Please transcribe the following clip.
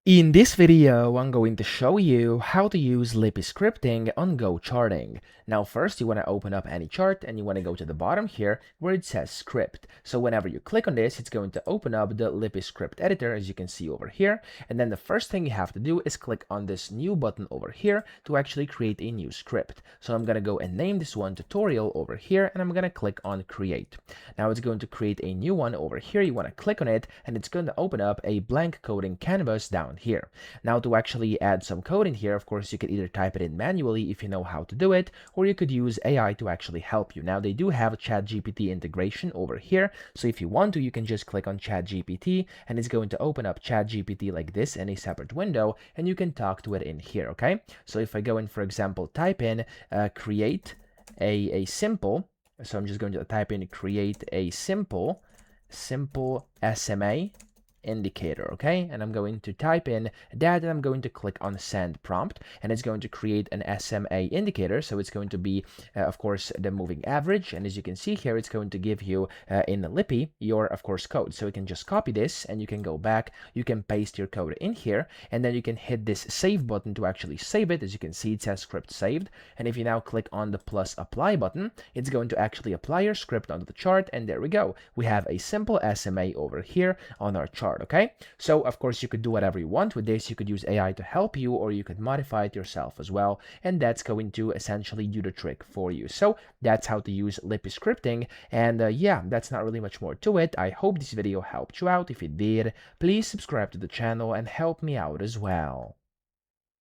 In this video, I'm going to show you how to use Lipi scripting on GoCharting. Now first you want to open up any chart and you want to go to the bottom here where it says script. So whenever you click on this, it's going to open up the Lipi script editor as you can see over here. And then the first thing you have to do is click on this new button over here to actually create a new script. So I'm going to go and name this one tutorial over here and I'm going to click on create. Now it's going to create a new one over here. You want to click on it and it's going to open up a blank coding canvas down here. Now to actually add some code in here, of course, you could either type it in manually if you know how to do it, or you could use AI to actually help you. Now they do have a ChatGPT integration over here, so if you want to, you can just click on ChatGPT and it's going to open up ChatGPT like this in a separate window and you can talk to it in here, okay? So if I go in, for example, type in create a simple, so I'm just going to type in create a simple SMA indicator, okay? And I'm going to type in that and I'm going to click on send prompt and it's going to create an SMA indicator. So it's going to be of course the moving average, and as you can see here it's going to give you in Lipi your of course code. So you can just copy this and you can go back, you can paste your code in here and then you can hit this save button to actually save it. As you can see it says script saved, and if you now click on the plus apply button, it's going to actually apply your script onto the chart, and there we go, we have a simple SMA over here on our chart. Okay, so of course you could do whatever you want with this. You could use AI to help you or you could modify it yourself as well, and that's going to essentially do the trick for you. So that's how to use Lipi scripting, and yeah, that's not really much more to it. I hope this video helped you out. If it did, please subscribe to the channel and help me out as well.